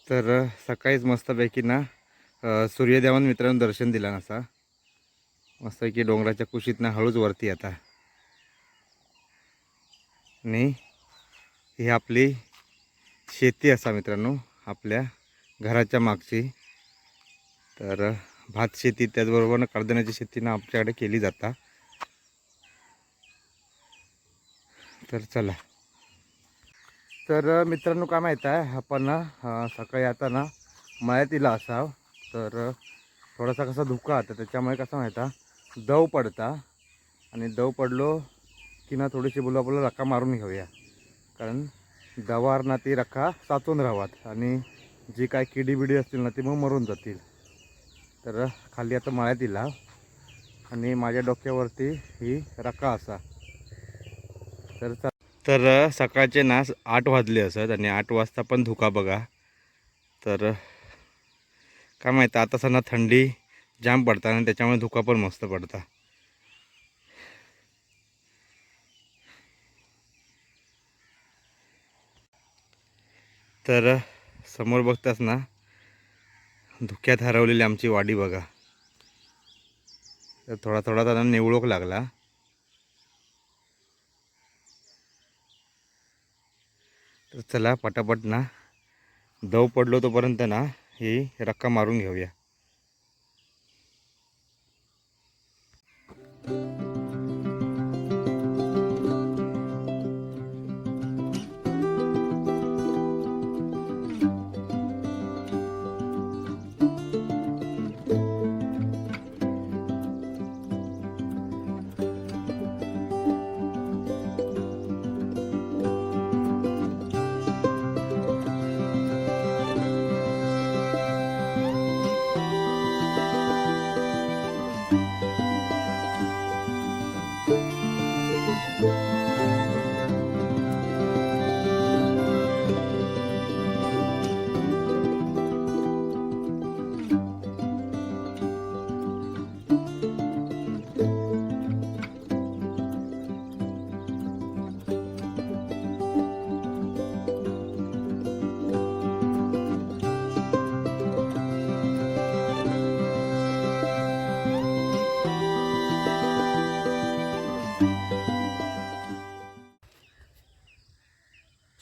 तर सकाळीच मस्तपैकी ना सूर्यदेवान मित्रांनो दर्शन दिला नसा मस्तपैकी डोंगराच्या कुशीतनं हळूच वरती आता आणि ही आपली शेती असा मित्रांनो आपल्या घराच्या मागची. तर भात शेती त्याचबरोबर कडधान्याची शेती ना आमच्याकडे केली जाता. तर चला. तर मित्रांनो काय माहीत आहे आपण सकाळी आता ना मळ्यात इला असाव. तर थोडासा कसा धुका आता त्याच्यामुळे कसं माहीत आहे दव पडता आणि दव पडलो की ना थोडीशी बोलू आपल्याला रक्का मारून घेऊया. कारण दवार ना ती रक्का साचून राहावात आणि जी काय किडी बिडी असतील ना ती मग मरून जातील. तर खाली आता मळ्यात इला आणि माझ्या डोक्यावरती ही रक्का असा. तर सकाळचे ना 8 वाजले असत आणि 8 वाजता पण धुका बघा. तर काय माहीत आता सणा थंडी जाम पडता आणि त्याच्यामुळे धुका पण मस्त पडता. तर समोर बघताच ना धुक्यात हरवलेली आमची वाडी बघा. तर थोडा थोडा त्यांना निवळोक लागला. तर चला पटापट ना दव पडलो तोपर्यंत ना ही रक्का मारून घेऊया.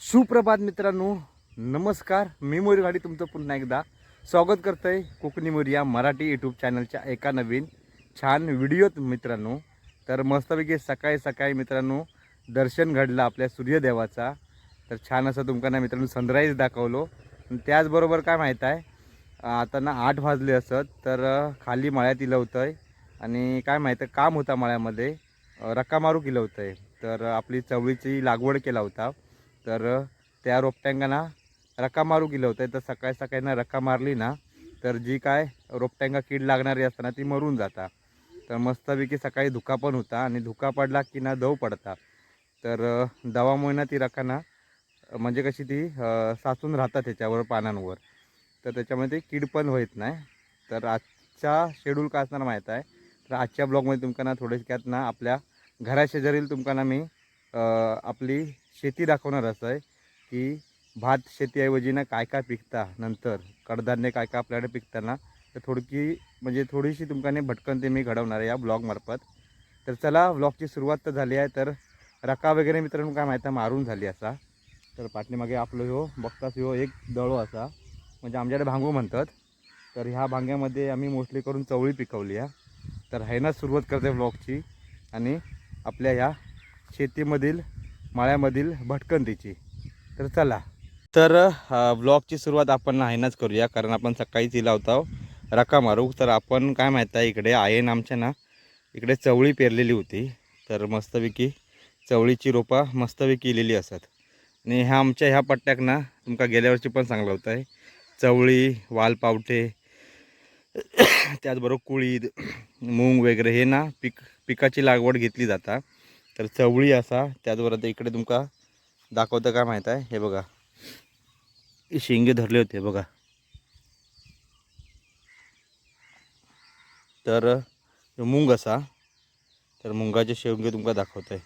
सुप्रभात मित्रांनो, नमस्कार. मी मोरी गाडी तुमचं पुन्हा एकदा स्वागत करतो आहे कोकणी मोरी या मराठी यूट्यूब चॅनलच्या एका नवीन छान व्हिडिओत मित्रांनो. तर मस्तपैकी सकाळी सकाळी मित्रांनो दर्शन घडलं आपल्या सूर्यदेवाचा. तर छान असं तुमकांना मित्रांनो सनराईज दाखवलो. त्याचबरोबर काय माहीत आहे आता ना 8 वाजले असत. तर खाली मळ्यात इलं होतं आहे आणि काय माहीत काम होता मळ्यामध्ये रक्का मारू केलं होतं आहे. तर आपली चवळीची लागवड केला होता. तर त्या रोपट्यांना रक्का मारू गेलं होतं. तर सकाळी सकाळी ना रक्का मारली ना तर जी काय रोपट्यांना कीड लागणारी असताना ती मरून जाता. तर मस्तपैकी सकाळी धुका पण होता आणि धुका पडला की ना दव पडता. तर दवामुळे ना ती रक्का ना म्हणजे कशी ती साचून राहतात त्याच्यावर पानांवर. तर त्याच्यामध्ये कीड पण होत नाही. तर आजचा शेड्यूल काय असणार माहीत आहे. तर आजच्या ब्लॉगमध्ये तुमकांना थोडक्यात ना आपल्या घराशेजारील तुमकांना मी आपली शेती दाखवणार असं आहे की भात शेतीऐवजी ना काय काय पिकता नंतर कडधान्य काय काय आपल्याकडे पिकताना. तर थोडीशी तुमकाने भटकन ते मी घडवणार आहे या ब्लॉगमार्फत. तर चला ब्लॉगची सुरुवात तर झाली आहे. तर रका वगैरे मित्रांनो काय माहिती मारून झाली असा. तर पाठीमागे आपलं ह्यो बघताच ह्यो एक दळो असा म्हणजे आमच्याकडे भांगू म्हणतात. तर ह्या भांग्यामध्ये आम्ही मोस्टली करून चवळी पिकवली आहे. तर आहे ना सुरुवात करते ब्लॉगची आणि आपल्या ह्या शेतीमधील माळ्यामधील भटकंतीची. तर चला. तर ब्लॉगची सुरुवात आपण आहेनाच करूया कारण आपण सकाळीच इला होता रका मारू. तर आपण काय माहीत आहे इकडे आयन आमच्या ना इकडे चवळी पेरलेली होती. तर मस्तपैकी चवळीची रोपा मस्तपैकी इलेली असतात आणि ह्या आमच्या ह्या पट्ट्याक ना तुमका गेल्या वर्षी पण चांगलं होतं आहे. चवळी वालपावटे त्याचबरोबर कुळीद मूग वगैरे हे ना पिकाची लागवड घेतली जाता. तर चवळी असा त्याचबरोबर इकडे तुमका दाखवतं काय माहीत आहे हे बघा शेंगे धरले होते बघा. तर मूग असा तर मुंगाचे शेंगे तुमका दाखवत आहे.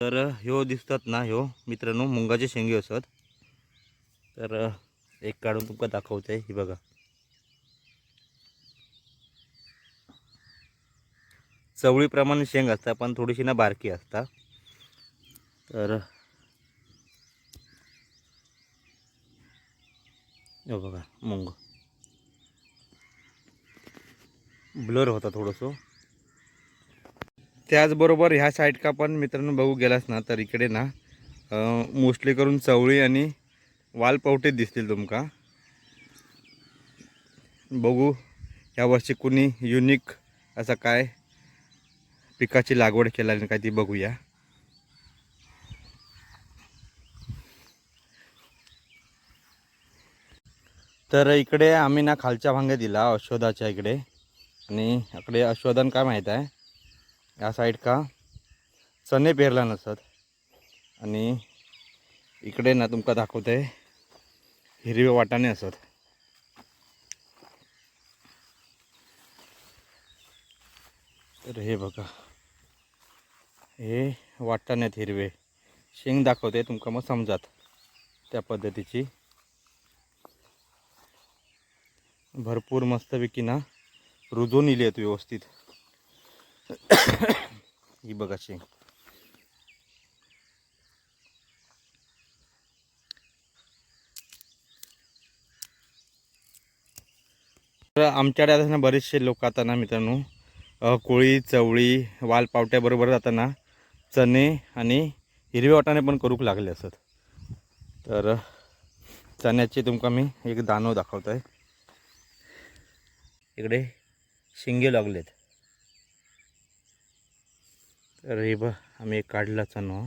तर ह्यो दिसतात ना ह्यो मित्रांनो मुंगाचे शेंगे असत. तर एक काढून तुमका दाखवते. ही बघा, चवळीप्रमाणे शेंग असता पण थोडीशी ना बारकी असता. तर हे बघा मूग ब्लर होता थोडंसं. त्याचबरोबर ह्या साईड का पण मित्रांनो बघू गेलास ना तर इकडे ना मोस्टली करून चवळी आणि वालपावटे दिसतील तुमका. बघू यावर्षी कुणी युनिक असं काय पिकाची लागवड केल्याने काय ती बघूया. तर इकडे आम्ही ना खालच्या भांगे दिला अश्वदाच्या इकडे, आणि इकडे अश्वदान काय माहीत आहे या साईड का चणे पेरला नसत. आणि इकडे ना तुमका दाखवते हिरवे वाटाणे असत. तर हे बघा, हे वाटाण्यात हिरवे शेंग दाखवते तुमका, मग समजात त्या पद्धतीची भरपूर मस्तपैकी ना रुजून इली आहेत व्यवस्थित. ही बघा शेंग. तर आमच्याकडे आता ना बरेचसे लोक आता ना मित्रांनो कोळी चवळी वालपावट्याबरोबर आता ना चणे आणि हिरवे वाटाणे पण करूक लागले असत. तर चण्याचे तुमका मी एक दाणो दाखवतोय. इकडे शिंगे लागलेत. तर हे बघ आम्ही एक काढला चणो,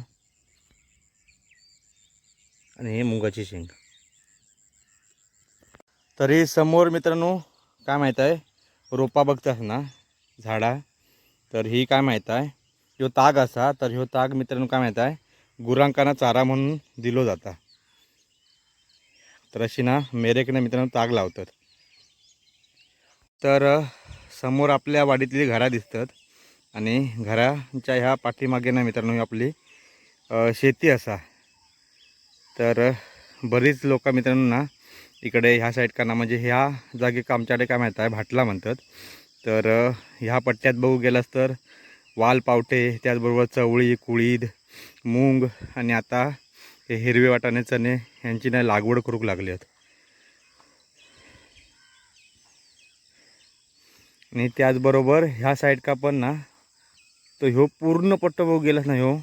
आणि हे मुगाची शेंग. तरी समोर मित्रांनो काय माहीत आहे, रोपा बघतास ना झाडा, तर ही काय माहीत आहे ह्यो ताग असा. तर ह्यो ताग मित्रांनो काय माहीत आहे गुरांकांना चारा म्हणून दिलो जाता. तर अशी ना मेरेकने मित्रांनो ताग लावतात. तर समोर आपल्या वाडीतली घरा दिसतात, आणि घराच्या ह्या पाठीमागे ना मित्रांनो आपली शेती असा. तर बरीच लोक मित्रांनो ना इकडे ह्या साईड का ना म्हणजे ह्या जागेक आमच्याकडे काय माहीत आहे भाटला म्हणतात. तर ह्या पट्ट्यात बघू गेलास तर वालपावटे, त्याचबरोबर चवळी, कुळीद, मूग, आणि आता हे हिरवे वाटाणे चणे यांची ना लागवड करूक लागली आहेत. आणि त्याचबरोबर ह्या साईड का पण ना तो ह्यो पूर्ण पट्टो बघू गेलास ना ह्यो,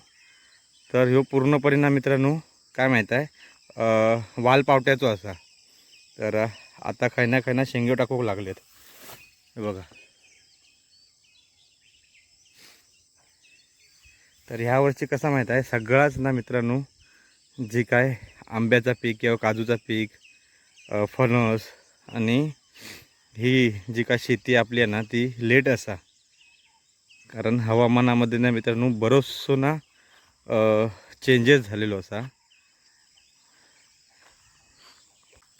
तर ह्यो पूर्णपणे ना मित्रांनो काय माहीत आहे वालपावट्याचो असा. तर आता खै ना शेंगे टाकूक लागलेत. हे बघा. तर ह्या वर्षी कसा माहीत आहे सगळाच ना मित्रांनो जी काय आंब्याचा पीक किंवा काजूचा पीक, फणस, आणि ही जी काय शेती आपली आहे ना ती लेट असा. कारण हवामानामध्ये ना मित्रांनो बरोचसो ना चेंजेस झालेलो असा.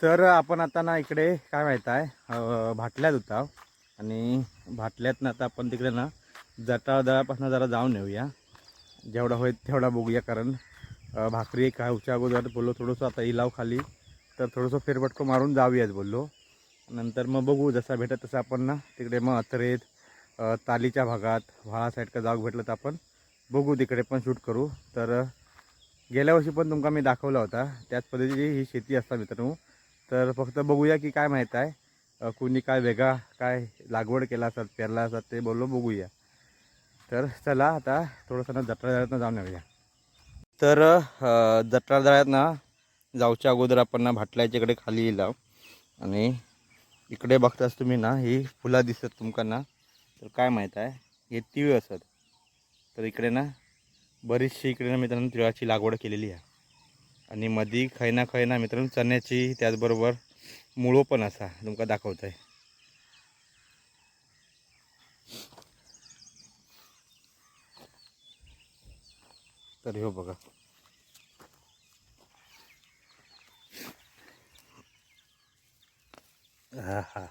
तर आपण आता ना इकडे काय माहीत आहे भाटल्यात होता, आणि भाटल्यात ना आता आपण तिकडे ना जटाळदळापासून जरा जाऊन येऊया. जेवढा होईल तेवढा बघूया. कारण भाकरी खाऊच्या अगोदर बोललो थोडंसं आता इलाव खाली, तर थोडंसं फेरफटको मारून जाऊयाच बोललो. नंतर मग बघू जसा भेटत तसं आपण ना तिकडे मग अत्रेत तालीच्या भागात व्हाळा साईड का जाऊ भेटलं तर आपण बघू तिकडे पण शूट करू. तर गेल्या वर्षी पण तुमका मी दाखवला होता त्याच पद्धतीची ही शेती असता मित्रांनो. तर फक्त बघूया की काय माहीत आहे कुणी काय वेगळा काय लागवड केला असतात पेरला असतात ते बोललो बघूया. तर चला आता थोडंसं ना जत्रादळ्यातनं जाऊन येऊया. तर जत्रादळ्यात ना जाऊच्या अगोदर आपण ना भाटल्याच्या इकडे खाली येईल, आणि इकडे बघताच तुम्ही ना ही फुलं दिसत तुमका ना. तर काय माहीत आहे हे तिळ असत. तर इकडे ना बरीचशी इकडे ना मित्रांनो तिळाची लागवड केलेली आहे. आणि मधी खै ना मित्रांनो चण्याची, त्याचबरोबर मुळो पण असा तुमका दाखवत आहे. तर हो बघा. हा हा.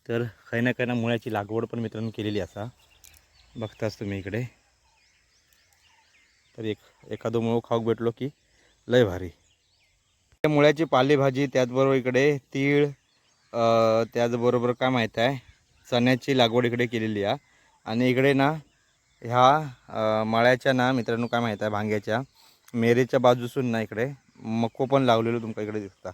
तर खै ना मुळ्याची लागवड पण मित्रांनो केलेली असा. बघताच तुम्ही इकडे. तर एखादं मुळो खाऊक भेटलो की लय भारी. मुळ्याची पालेभाजी, त्याचबरोबर इकडे तीळ, त्याचबरोबर काय माहीत आहे चण्याची लागवड इकडे केलेली आहे. आणि इकडे ना ह्या मळ्याच्या ना मित्रांनो काय माहीत आहे भांग्याच्या मेरेच्या बाजूसून ना इकडे मको पण लावलेलो तुमका इकडे दिसता.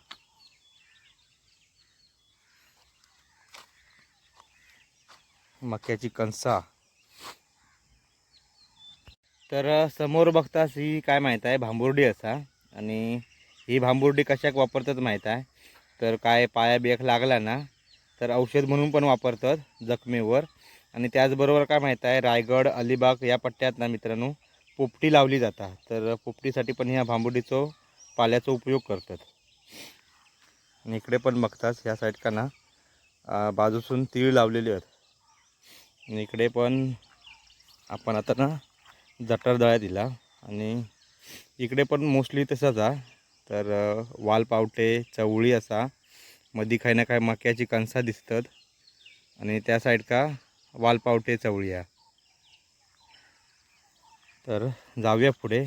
मक्याची कणसा. तर समोर बघतास ही काय माहीत आहे भांबुर्डी असा. आणि ही भांबुर्डी कशाक वापरतात माहीत आहे तर काय पाया बियाक लागला ना तर औषध म्हणून पण वापरतात जखमेवर. आणि त्याचबरोबर काय माहीत आहे रायगड अलिबाग या पट्ट्यात ना मित्रांनो पोपटी लावली जातात. तर पोपटीसाठी पण ह्या भांबुर्डीचो पाल्याचा उपयोग करतात. आणि इकडे पण बघतास ह्या साईड का ना बाजूसून तीळ लावलेली आहेत. आणि इकडे पण आपण आता ना जठरदळ्या दिला. आणि इकडे पण मोस्टली तसंच आहे. तर वालपावटे चवळी असा मधी काही ना काही मक्याची कणसा दिसतात. आणि त्या साईड का वालपावटे चवळी आहे. तर जाऊया पुढे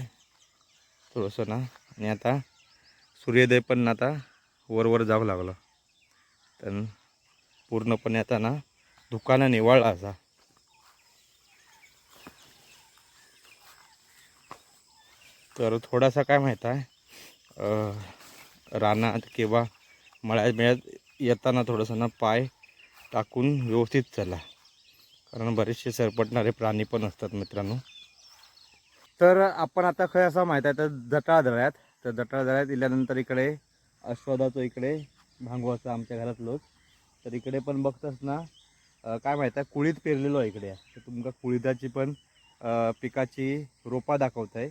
थोडंसं ना. आणि आता सूर्योदय पण आता वर जावं लागलं. तर पूर्णपणे आता ना दुकानं निवाळला असा. तर थोडासा काय माहीत आहे रानात किंवा मळ्यात येताना थोडंसं ना पाय टाकून व्यवस्थित चला, कारण बरेचसे सरपटणारे प्राणी पण असतात मित्रांनो. तर आपण आता खय असं माहीत आहे तर जटाळदळ्यात. तर जटाळदळ्यात इल्यानंतर इकडे अश्वदाचं इकडे भांगवाचं आमच्या घरातलोच. तर इकडे पण बघतस ना काय माहीत आहे कुळीद पेरलेलो आहे इकडे. तर तुमका कुळीदाची पण पिकाची रोपा दाखवत आहे.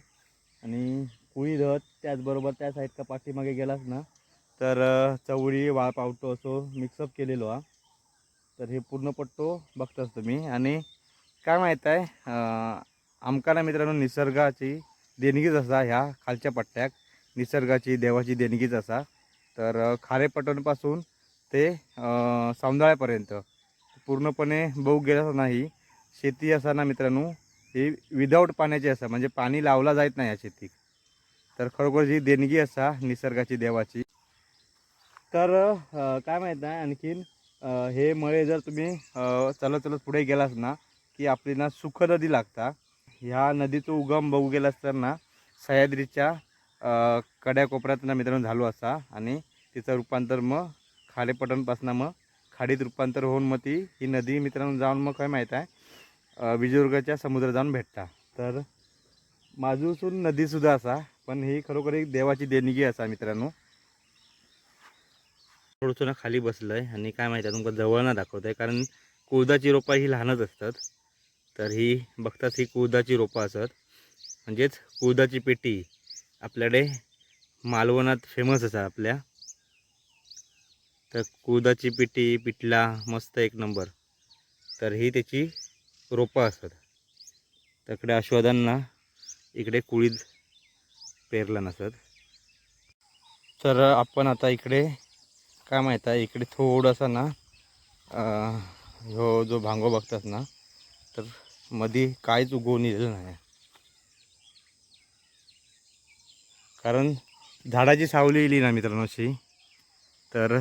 आणि कुळीद त्याचबरोबर त्या साईडच्या पाठीमागे गेलास ना तर चवळी वाळपावटो असो मिक्सअप केलेलो हा. तर हे पूर्ण पट्टो बघताच तुम्ही. आणि काय माहीत आहे आमका ना मित्रांनो निसर्गाची देणगीच असा ह्या खालच्या पट्ट्याक निसर्गाची देवाची देणगीच असा. तर खारेपटणपासून ते सौंदाळ्यापर्यंत पूर्णपणे बघू गेलं नाही शेती असा ना मित्रांनो ही विदाऊट पाण्याची असा, म्हणजे पाणी लावला जात नाही या शेतीक. तर खरोखर जी देणगी असा निसर्गाची देवाची. तर काय माहीत आहे आणखीन हे मळे जर तुम्ही चलत चलत पुढे गेलास ना की आपली ना सुख नदी लागता. ह्या नदीचा उगम बघू गेलास तर ना सह्याद्रीच्या कड्या कोपऱ्यात ना मित्रांनो झालो असा. आणि तिचं रूपांतर मग खारेपटणपासून मग खाडीत रूपांतर होऊन मग ती ही नदी मित्रांनो जाऊन मग काय माहीत आहे विजयदुर्गाच्या समुद्रात जाऊन भेटता. तर माजूसून नदीसुद्धा असा, पण ही खरोखर एक देवाची देणगी असा मित्रांनो. थोडंसं ना खाली बसलं आहे आणि काय माहिती आहे तुमका जवळ ना दाखवत आहे, कारण कुळदाची रोपं ही लहानच असतात. तर ही बघतात ही कुळदाची रोपं असतात, म्हणजेच कुळदाची पेटी आपल्याकडे मालवणात फेमस असा आपल्या. तर कुळदाची पेटी पिठला मस्त एक नंबर. तर ही त्याची रोपं असतात. त्याकडे अश्वदांना इकडे कुळीद पेरला नसत. तर आपण आता इकडे काय माहीत आहे इकडे थोडंसं ना ह्यो जो भांगो बघतात ना तर मध्ये काहीच उगवून येलेलं नाही, कारण झाडाची सावली येईल ना मित्रांनो अशी तर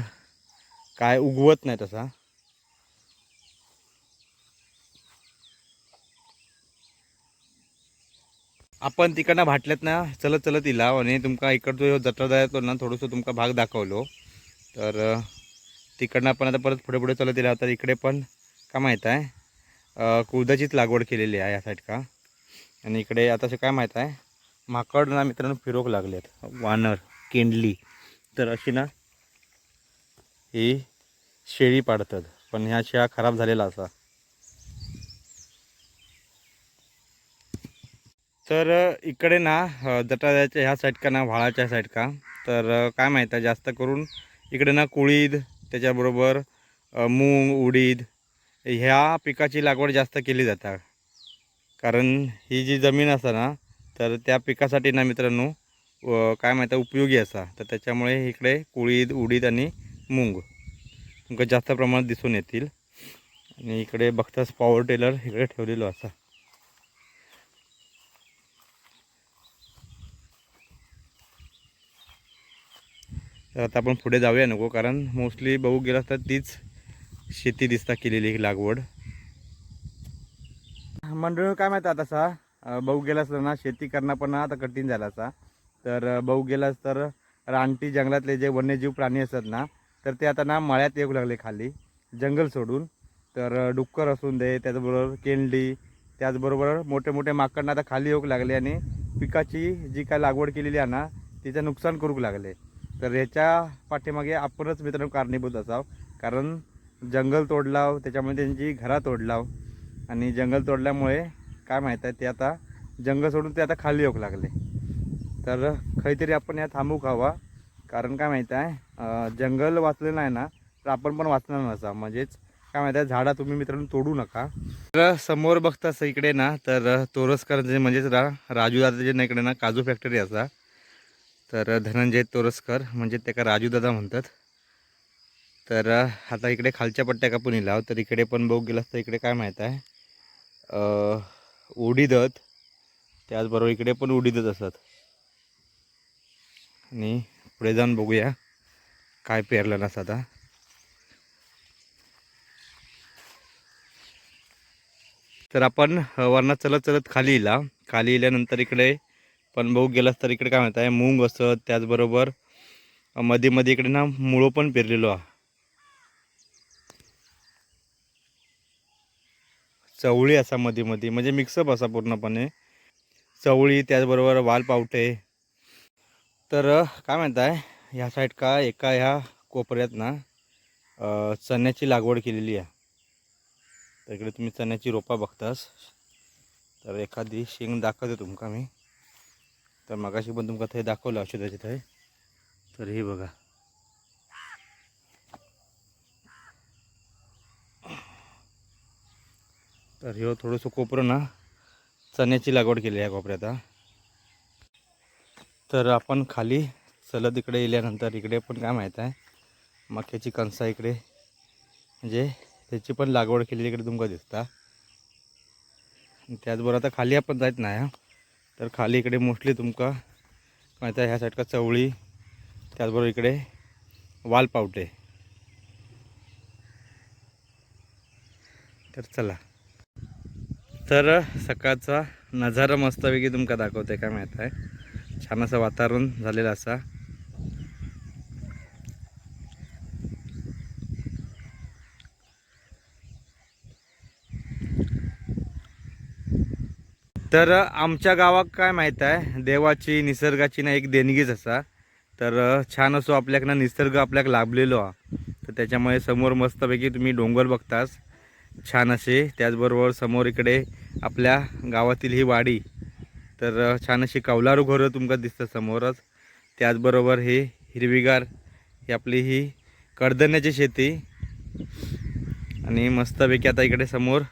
काय उगवत नाही तसा. आपण तिकडनं भाटल्यात ना चलत चलत इला आणि तुमका इकडचं जत्रादायातो ना थोडंसं तुमका भाग दाखवलो. तर तिकडनं आपण आता परत पुढे पुढे चलत इला. तर इकडे पण काय माहीत आहे कुळदाचीच लागवड केलेली आहे या साईड का. आणि इकडे आता काय माहीत आहे माकड ना मित्रांनो फिरोक लागलेत, वानर केंडली. तर अशी ना ही शेळी पाडतात, पण ह्या शेळ्या खराब झालेला असा. तर इकडे ना जटाच्या ह्या साईड का ना व्हाळाच्या साईड का तर काय माहीत आहे जास्त करून इकडे ना कुळीद त्याच्याबरोबर मूग उडीद ह्या पिकाची लागवड जास्त केली जातात. कारण ही जी जमीन असता ना तर त्या पिकासाठी ना मित्रांनो काय माहीत उपयोगी असा. तर त्याच्यामुळे इकडे कुळीद उडीद आणि मूग तुमका जास्त प्रमाणात दिसून येतील. आणि इकडे बघताच पॉवर टेलर इकडे ठेवलेलो असा. तर आता आपण पुढे जाऊया नको, कारण मोस्टली बघू गेला तर तीच शेती दिसता केलेली लागवड. मंडळ काय माहिती आता तसा बघू गेलास ना शेती करणं पण आता कठीण झाला असा. तर बघू गेलास तर रानटी जंगलातले जे वन्यजीव प्राणी असतात ना, तर ते आता ना मळ्यात येऊ लागले खाली जंगल सोडून. तर डुक्कर असून दे, त्याचबरोबर केंडी, त्याचबरोबर मोठे मोठे माकडं आता खाली येऊ लागले आणि पिकाची जी काय लागवड केलेली आहे ना तिचं नुकसान करू लागले. तर ह्याच्या पाठीमागे आपणच मित्रांनो कारणीभूत असावं, कारण जंगल तोडलाव, त्याच्यामुळे त्यांची घरा तोडलाव आणि जंगल तोडल्यामुळे काय माहीत आहे ते आता जंगल सोडून ते आता खाली येऊ लागले. तर काहीतरी आपण या थांबू खावा, कारण काय माहीत आहे जंगल वाचलं नाही ना तर आपण पण वाचणार नसा. म्हणजेच काय माहीत आहे झाडा तुम्ही मित्रांनो तोडू नका. तर समोर बघतास इकडे ना तर तोरसकर जे म्हणजेच राजू दादाचे ना इकडे ना काजू फॅक्टरी असा. तर धनंजय तोरसकर म्हणजे त्याला राजू दादा म्हणतात. तर आता इकडे खालच्या पट्ट्या कापून इलाव, तर इकडे पण बघू गेलास तर इकडे काय माहीत आहे उडीदत, त्याचबरोबर इकडे पण उडीदच असतात. आणि पुढे जाऊन बघूया काय पेरलं नसतं आता. तर आपण वरनं चलत चलत खाली इला. खाली इल्यानंतर इकडे पण बघू गेलास तर इकडे काय म्हणत आहे मूग असत, त्याचबरोबर मध्ये मध्ये इकडे ना मुळं पण पेरलेलो आहे. चवळी असा मध्ये मध्ये म्हणजे मिक्सअप असा पूर्णपणे चवळी, त्याचबरोबर वालपावटे. तर काय म्हणत आहे ह्या साईड का एका ह्या कोपऱ्यात ना चण्याची लागवड केलेली आहे. तर इकडे तुम्ही चण्याची रोपा बघतास. तर एखादी शेंग दाखवते तुमका मी. तर मगाशी पण तुमका ते दाखवलं औषधाचे ते. तर हे बघा, तर हे थोडंसं कोपरं ना चण्याची लागवड केली आहे कोपऱ्यात. तर आपण खाली चलत इकडे गेल्यानंतर इकडे पण काय माहीत आहे मक्याची कणसा इकडे म्हणजे त्याची पण लागवड केलेली इकडे तुमका दिसता. त्याचबरोबर आता खाली आपण जात नाही. तर खाली इकडे मोस्टली तुमका माहीत आहे ह्या साईडका चवळी, त्याचबरोबर इकडे वालपावटे. तर चला, तर सकाळचा नजारा मस्तपैकी तुमका दाखवते. काय माहीत आहे छान असं वातावरण झालेलं असा. तर आमच्या गावात काय माहीत आहे देवाची निसर्गाची ना एक देणगीच असा. तर छान असो आपल्याकडं निसर्ग आपल्याक लाभलेलो आहे. तर त्याच्यामुळे समोर मस्तपैकी तुम्ही डोंगर बघतास छान असे, त्याचबरोबर समोर इकडे आपल्या गावातील ही वाडी. तर छान अशी कौलारू घरं तुमका दिसतात समोरच. त्याचबरोबर हे हिरवीगार ही आपली ही कडधान्याची शेती. आणि मस्तपैकी आता इकडे समोर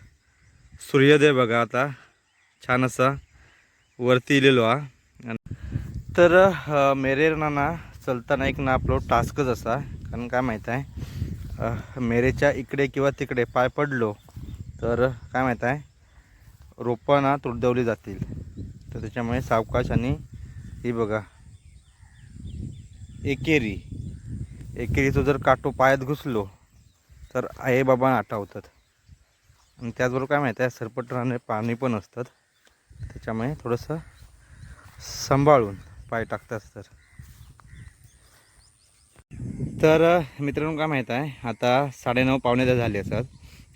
सूर्योदय बघा आता छान असा वरती इलेलो हा. तर मेरेना ना चलताना एक ना आपलं टास्कच असा, कारण काय माहीत आहे मेरेच्या इकडे किंवा तिकडे पाय पडलो तर काय माहीत आहे रोपं ना तुडवली जातील. तर त्याच्यामुळे सावकाश आणि ही बघा एकेरीचं जर काटो पायात घुसलो तर आई बाबा आठवतात. आणि त्याचबरोबर काय माहीत आहे सरपट राहणे पाणी पण असतात, त्याच्यामुळे थोडंसं सांभाळून पाय टाकतात. तर मित्रांनो काय माहीत आहे आता 9:30 पावणे 10 झाले असतात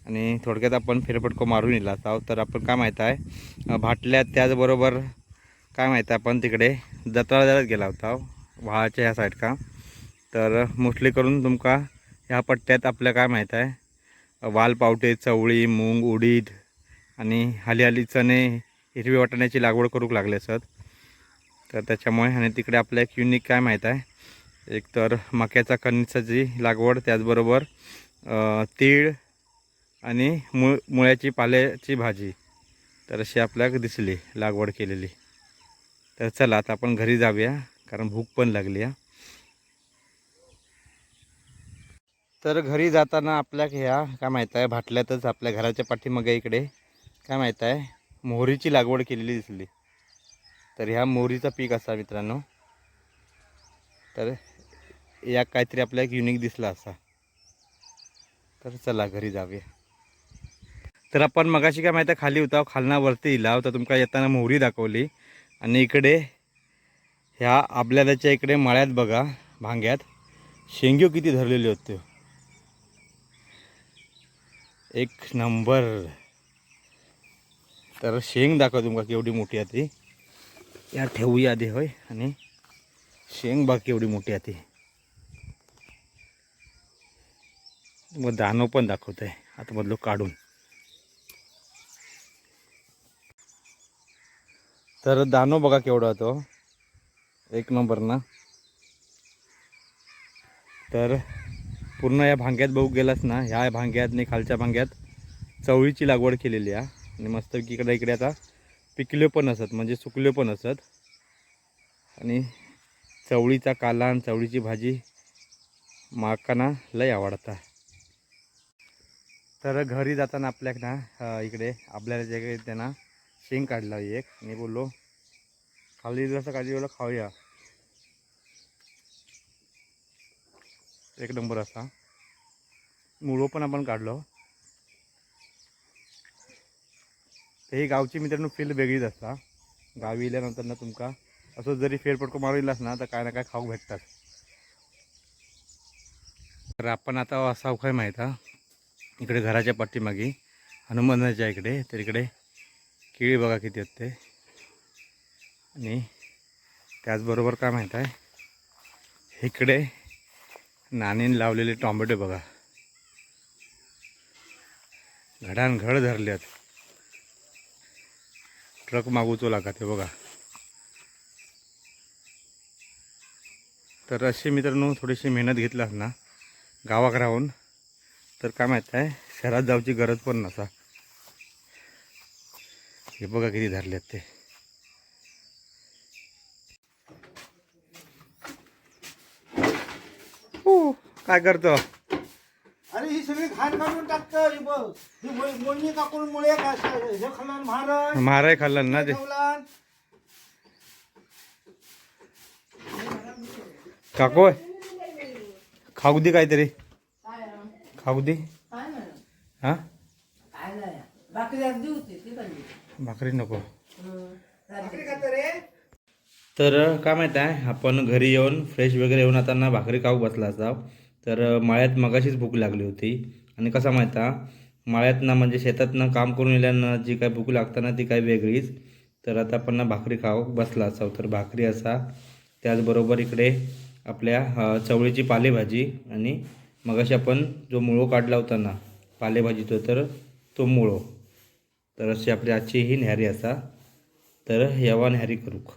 आणि थोडक्यात आपण फेरफटको मारून येला आहोत. तर आपण काय माहीत आहे भाटल्यात, त्याचबरोबर काय माहीत आहे आपण तिकडे जत्राला गेला होता व्हाळाच्या ह्या साईड का. तर मोस्टली करून तुमका ह्या पट्ट्यात आपल्या काय माहीत आहे वालपावटे, चवळी, मूग, उडीद आणि हाली चणे, हिरवी वाटाण्याची लागवड करू लागले असतात. तर त्याच्यामुळे आणि तिकडे आपल्या एक युनिक काय माहीत आहे एक तर मक्याचा कणसाची लागवड, त्याचबरोबर तीळ आणि मुळ्याची पाल्याची भाजी. तर अशी आपल्याला दिसली लागवड केलेली. तर चला आता आपण घरी जाऊया, कारण भूक पण लागली आहे. तर घरी जाताना आपल्या ह्या काय माहीत आहे भाटल्यातच आपल्या घराच्या पाठीमागे इकडे काय माहीत आहे मोहरीची लागवड केलेली दिसली. तर ह्या मोहरीचा पीक असा मित्रांनो. तर या काहीतरी आपल्याला एक युनिक दिसला असा. तर चला घरी जाऊया. तर आपण मगाशी काय माहिती खाली होता, खालना वरती इला तर तुमका येताना मोहरी दाखवली. आणि इकडे ह्या आपल्याच्या इकडे मळ्यात बघा भांग्यात शेंग्यो किती धरलेले होते. एक नंबर. तर शेंग दाखव तुमका केवढी मोठी आहे ती. या ठेवूया आधी होय. आणि शेंग बघ केवढी मोठी आहे ती. मग दाणो पण दाखवत आहे आतमधलो काढून. तर दाणो बघा केवढा होतो. एक नंबर ना. तर पूर्ण या भांग्यात बघू गेलास ना, ह्या भांग्यात आणि खालच्या भांग्यात चवळीची लागवड केलेली आहे. आणि मस्त इकडे आता पिकले पण असत म्हणजे सुकले पण असत. आणि चवळीचा काला आणि चवळीची भाजी माकांना लय आवडता. तर घरी जाताना आपल्याक ना इकडे आपल्याला जे त्यांना शेंग काढला एक. आणि बोललो खाली जसं काढली बोला खाऊया. एक नंबर असा मुळो पण आपण काढलो. ही गावची मित्रांनो फील वेगळीच असता. गावी इल्यानंतर ना तुमका असं जरी फेरफटको मारलास ना तर काय ना काय खाऊ भेटतात. तर आपण आता असा काय माहीत हा, इकडे घराच्या पाठीमागे हनुमानाच्या इकडे तर इकडे केळी बघा किती असते. आणि त्याचबरोबर काय माहीत आहे इकडे नाणीने लावलेले टोमॅटो बघा घडानघड धरल्यात. ट्रक मागूचो लागत आहे बघा. तर अशी मित्रांनो थोडीशी मेहनत घेतलास ना गावात राहून तर काय माहीत आहे शहरात जाऊची गरज पण नसा. हे बघा किती धरलेत ते. काय करतो. अरे ही सगळी घाण काढून टाकतं. ही बघ ही मोळणी काकून मुळे का हे खाल्लं महाराज महाराय खाल्लं ना ते. काको खाऊ दे काहीतरी खाऊ दे. हा भाकरी नको. तर काय माहीत आहे आपण घरी येऊन फ्रेश वगैरे येऊन आता ना भाकरी खाऊ बसला असा. तर मळ्यात मगाशीच भूक लागली होती. आणि कसा माहीत आहे मळ्यात ना म्हणजे शेतात ना काम करून येल्यानं जी काय भूक लागतं ना ती काय वेगळीच. तर आता आपण ना भाकरी खाऊ बसला असाव. तर भाकरी असा त्याचबरोबर इकडे आपल्या चवळीची पालेभाजी. आणि मगाशी आपण जो मुळो काढला होता ना पालेभाजीचा तर तो मुळो. तर अशी आपली आजची ही न्याहारी असा. तर यावा न्याहारी करूक.